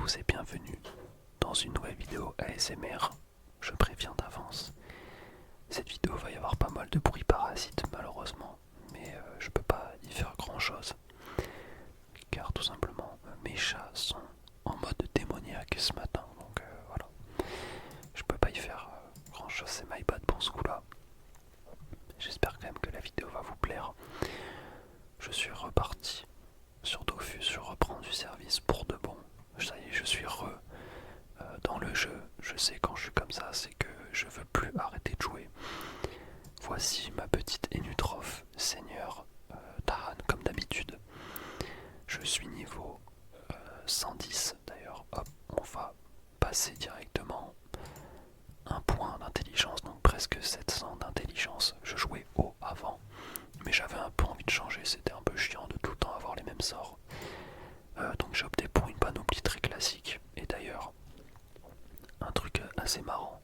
tous et bienvenue dans une nouvelle vidéo ASMR. Je préviens d'avance. Cette vidéo va y avoir pas mal de bruit parasite malheureusement, mais je peux pas y faire grand chose. Car tout simplement mes chats sont en mode démoniaque ce matin, donc voilà. Je peux pas y faire grand chose, c'est my bad pour ce coup là. J'espère quand même que la vidéo va vous plaire. Je suis reparti sur Dofus, je reprends du service pour de bon. Ça y est, je suis dans le jeu. Je sais quand je suis comme ça, c'est que je veux plus arrêter de jouer. Voici ma petite Enutroph Seigneur Tahan comme d'habitude. Je suis niveau 110 d'ailleurs. Hop, on va passer directement un point d'intelligence, donc presque 700 d'intelligence. Je jouais haut avant, mais j'avais un peu envie de changer, c'était un peu chiant de tout le temps avoir les mêmes sorts. Donc j'ai opté pour une panoplie très classique. Et d'ailleurs, un truc assez marrant,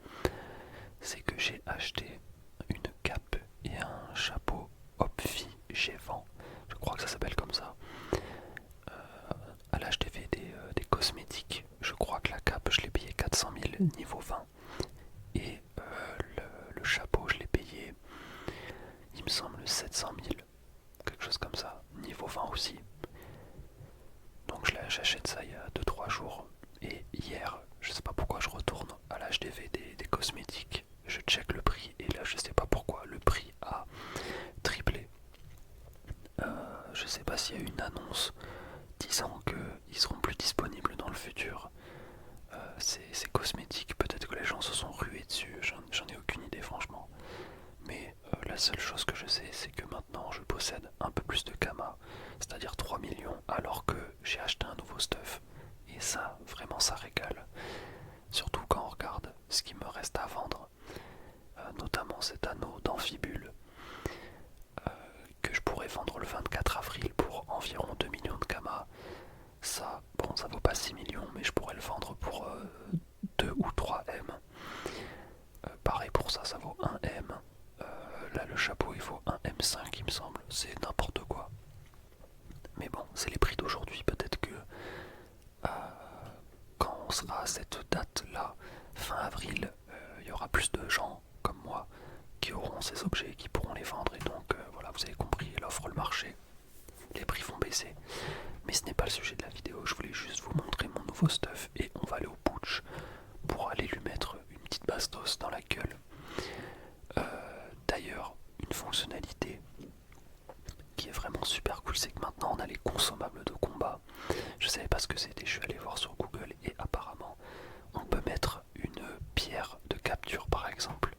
c'est que j'ai acheté une cape et un chapeau Opfi G-Vent, je crois que ça s'appelle comme ça, à l'HTV des cosmétiques. Je crois que la cape je l'ai payé 400 000 niveau 20 et le chapeau je l'ai payé, il me semble 700 000, quelque chose comme ça, niveau 20 aussi. Donc j'achète ça il y a 2-3 jours et hier, je sais pas pourquoi je retourne à l'HDV des cosmétiques, je check le prix et là je sais pas pourquoi le prix a triplé. Je sais pas s'il y a eu une annonce disant qu'ils seront plus disponibles dans le futur. Ces cosmétiques, peut-être que les gens se sont rués dessus, j'en ai aucune idée franchement. Mais la seule chose que je sais, c'est que maintenant je possède un peu plus de Kama, c'est-à-dire 3 millions, alors que j'ai acheté un nouveau stuff. Et ça, vraiment ça régale. Surtout quand on regarde ce qui me reste à vendre, notamment cet anneau d'amphibule, que je pourrais vendre le 24 avril pour environ 2 millions de Kama. Ça, bon, ça vaut pas 6 millions, mais je pourrais le vendre pour 2 ou 3 M. Pareil pour ça, ça vaut 1 M. Là, le chapeau, il vaut un M5, il me semble. C'est n'importe quoi. Mais bon, c'est les prix d'aujourd'hui. Peut-être que quand on sera à cette date-là, fin avril, il y aura plus de gens comme moi qui auront ces objets et qui pourront les vendre. Et donc, voilà, vous avez compris, l'offre, le marché, les prix vont baisser. Mais ce n'est pas le sujet de la vidéo. Je voulais juste vous montrer mon nouveau stuff et on va aller au putsch pour aller lui mettre une petite bastos dans la gueule. D'ailleurs, une fonctionnalité qui est vraiment super cool, c'est que maintenant on a les consommables de combat. Je savais pas ce que c'était, je suis allé voir sur Google et apparemment on peut mettre une pierre de capture par exemple,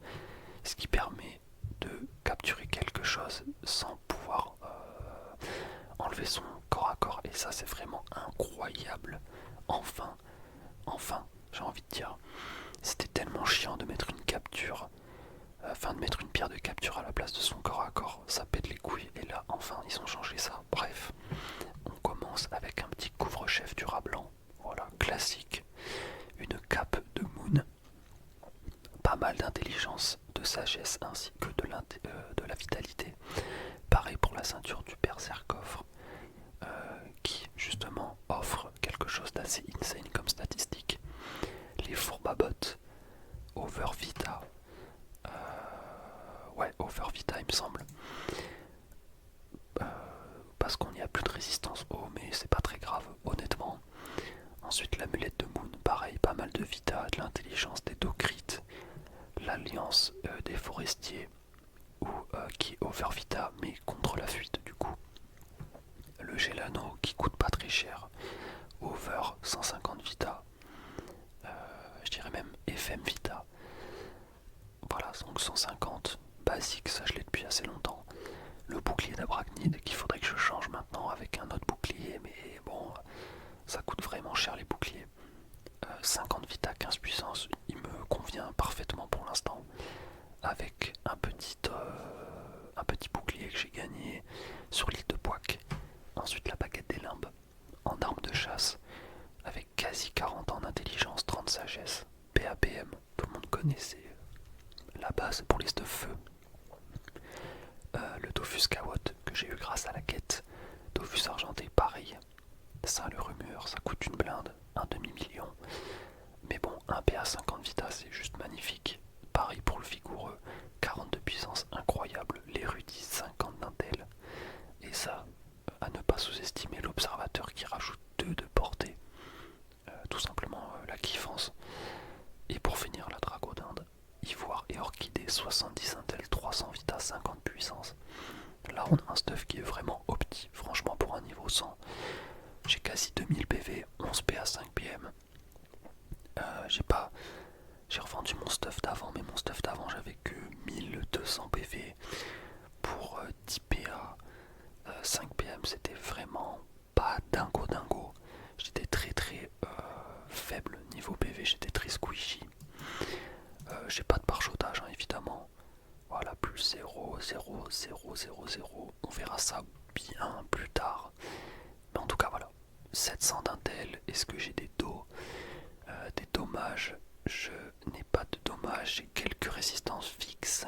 ce qui permet de capturer quelque chose sans pouvoir enlever son corps à corps, et ça c'est vraiment incroyable. Enfin, j'ai envie de dire, c'était tellement chiant de mettre une capture, de mettre une pierre de capture à la place de son corps à corps, ça pète les couilles, et là enfin ils ont changé ça. Bref, on commence avec un petit couvre-chef du rat blanc, voilà, classique, une cape de Moon, pas mal d'intelligence, de sagesse ainsi que de la vitalité. Pareil pour la ceinture du berserk-coffre, qui justement offre quelque chose d'assez insane comme statistique. Les fourbabottes, Over Vita, Over Vita il me semble, parce qu'on n'y a plus de résistance eau, mais c'est pas très grave honnêtement. Ensuite l'amulette de Moon, pareil, pas mal de Vita, de l'intelligence, des Docrites, l'alliance des forestiers, qui est Over Vita mais contre la fuite du coup. Le Gelano qui coûte pas très cher, Over 150 Vita, je dirais même FM Vita. Voilà, donc 150, basique, ça je l'ai depuis assez longtemps. Le bouclier d'Abrachnide qu'il faudrait que je change maintenant avec un autre bouclier, mais bon, ça coûte vraiment cher les boucliers. 50 Vita, 15 puissance, il me convient parfaitement pour l'instant. Avec un petit bouclier que j'ai gagné sur l'île de Pouac. Ensuite la baguette des limbes en arme de chasse avec quasi 40 ans d'intelligence, 30 sagesse, PAPM, tout le monde connaît, c'est la base pour les stuff feu. Le Dofus Kawot que j'ai eu grâce à la quête, Dofus argenté pareil, ça le rhume murs, ça coûte une blinde, un demi-million. Mais bon, un PA 50 Vita c'est juste magnifique. Pareil pour le vigoureux, 40 de puissance incroyable, l'érudit 50 d'intel. Et ça, à ne pas sous-estimer l'observateur qui rajoute 2 de portée. Tout simplement la kiffance. Et pour finir, la Drago d'Inde, Ivoire et Orchidée 70 Intel 300 Vita 50 puissance. Là on a un stuff qui est vraiment opti, franchement pour un niveau 100. J'ai quasi 2000 PV, 11 PA 5 PM. J'ai revendu mon stuff d'avant, mais mon stuff d'avant j'avais que 1200 PV pour 10 PA 5 PM, c'était vraiment pas dingo. J'étais très faible niveau PV, j'étais très squishy. J'ai pas de pare-chaudage évidemment. Voilà, plus 0, 0, 0, 0, 0. On verra ça bien plus tard. Mais en tout cas voilà. 700 d'intel, est-ce que j'ai des des dommages? Je n'ai pas de dommages, j'ai quelques résistances fixes.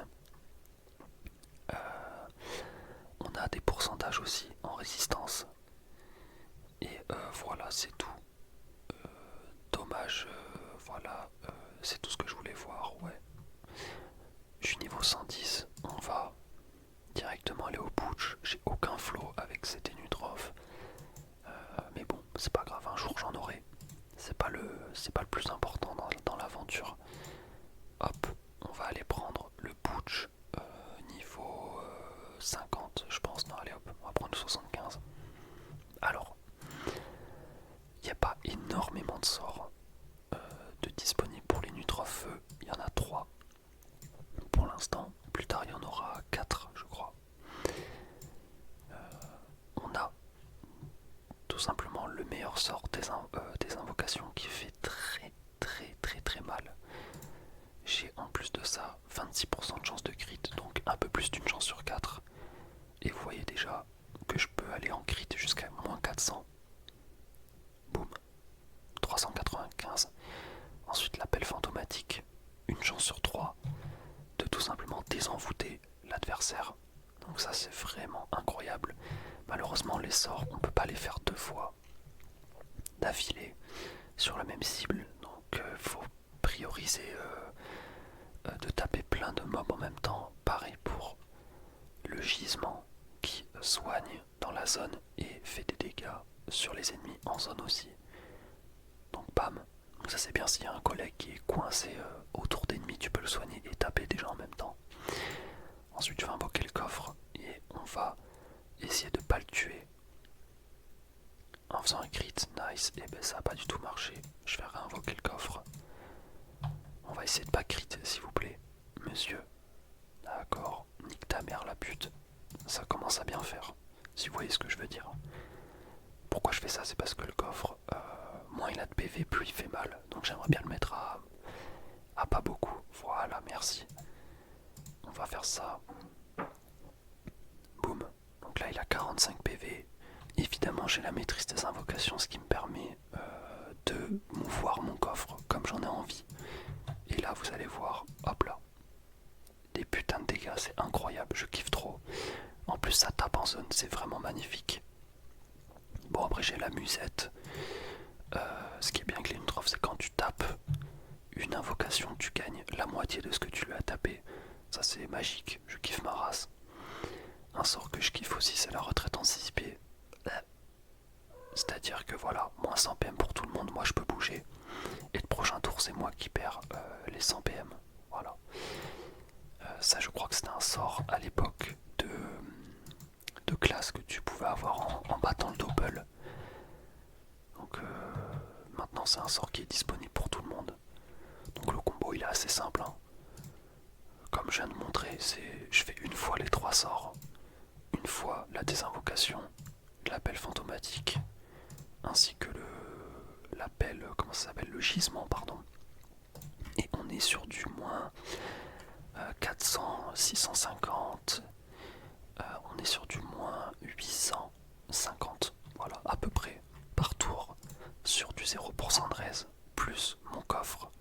On a des pourcentages aussi en résistance. Et voilà, c'est tout. Dommage, voilà, c'est tout ce que je voulais voir, ouais. Je suis niveau 110, on va directement aller au putsch. J'ai aucun flow avec ces tenues drop. Mais bon, c'est pas grave, un jour j'en aurai. C'est pas le plus important dans l'aventure. Hop, on va aller prendre le putsch niveau 50, je pense. Non, allez hop, on va prendre 75. Alors, il n'y a pas énormément de sorts de disponibles pour les Nutra Feu. Il y en a 3 pour l'instant. Plus tard, il y en aura 4, je crois. On a tout simplement le meilleur sort des invocations qui fait très mal. J'ai en plus de ça 26% de chance de crit, donc un peu plus d'une chance sur 4. Et vous voyez déjà que je peux aller en crit jusqu'à moins 400. Boum, 395. Ensuite l'appel fantomatique, une chance sur 3 de tout simplement désenvoûter l'adversaire. Donc ça c'est vraiment incroyable. Malheureusement les sorts on peut pas les faire 2 fois d'affilée sur la même cible. Donc faut prioriser de taper plein de mobs en même temps. Pareil pour le gisement qui soigne dans la zone et fait des dégâts sur les ennemis en zone aussi. Donc bam, donc ça c'est bien s'il y a un collègue qui est coincé autour d'ennemis, tu peux le soigner et taper déjà en même temps. Ensuite je vais invoquer le coffre et on va essayer de pas le tuer. En faisant un crit, nice, et ben ça a pas du tout marché. Je vais réinvoquer le coffre. On va essayer de pas crit s'il vous plaît, monsieur. D'accord, nique ta mère la pute. Ça commence à bien faire, si vous voyez ce que je veux dire. Pourquoi je fais ça? C'est parce que le coffre, moins il a de PV, plus il fait mal. Donc j'aimerais bien le mettre à pas beaucoup. Voilà, merci. On va faire ça. Boum. Donc là il a 45 PV. Évidemment j'ai la maîtrise des invocations, ce qui me permet de mouvoir mon coffre comme j'en ai envie. Et là vous allez voir, hop là, des putains de dégâts, c'est incroyable, je kiffe trop. En plus ça tape en zone, c'est vraiment magnifique. Bon après j'ai la musette. Ce qui est bien avec les Nutrof, c'est quand tu tapes une invocation, tu gagnes la moitié de ce que tu lui as tapé. Ça c'est magique, je kiffe ma race. Un sort que je kiffe aussi c'est la retraite en 6 pieds. C'est-à-dire que voilà, moins 100 PM pour tout le monde, moi je peux bouger. Et le prochain tour c'est moi qui perds les 100 PM. Voilà. Ça je crois que c'était un sort à l'époque de classe que tu pouvais avoir en battant le double. Donc maintenant c'est un sort qui est disponible pour tout le monde. Donc le combo il est assez simple. Comme je viens de montrer, je fais une fois les 3 sorts. Une fois la désinvocation, l'appel fantomatique, ainsi que l'appel, comment ça s'appelle, le gisement, pardon. Et on est sur du moins 400, 650, on est sur du moins 850, voilà, à peu près, par tour, sur du 0% de raise, plus mon coffre,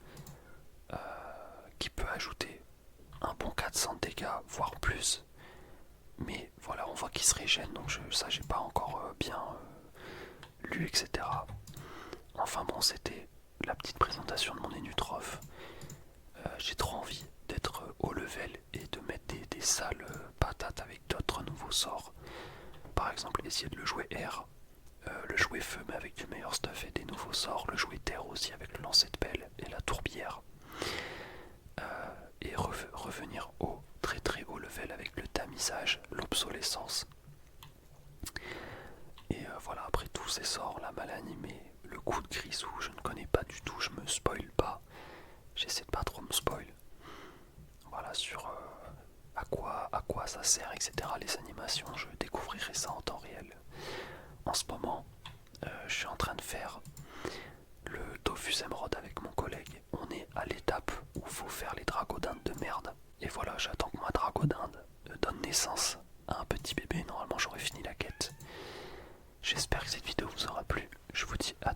qui peut ajouter un bon 400 de dégâts, voire plus. Mais voilà, on voit qu'il se régène, donc ça j'ai pas encore bien lu, etc. Enfin bon, c'était la petite présentation de mon Enutrof. J'ai trop envie d'être haut level et de mettre des sales patates avec d'autres nouveaux sorts. Par exemple, essayer de le jouer air, le jouer feu mais avec du meilleur stuff et des nouveaux sorts, le jouer terre aussi avec le lancer de pelle et la tourbière. Et revenir au très très haut level avec le tamisage, l'obsolescence. Et voilà, après tous ces sorts, la mal animée, le coup de grisou, je ne connais pas du tout, je me spoil pas. J'essaie de pas trop me spoil. Voilà, sur à quoi ça sert, etc. Les animations, je découvrirai ça en temps réel. En ce moment, je suis en train de faire le Dofus Emerald avec mon collègue. On est à l'étape où il faut faire les dragodindes de merde. Et voilà, j'attends que ma dragodinde donne naissance à un petit bébé. Normalement, j'aurai fini la quête. J'espère que cette vidéo vous aura plu. Je vous dis à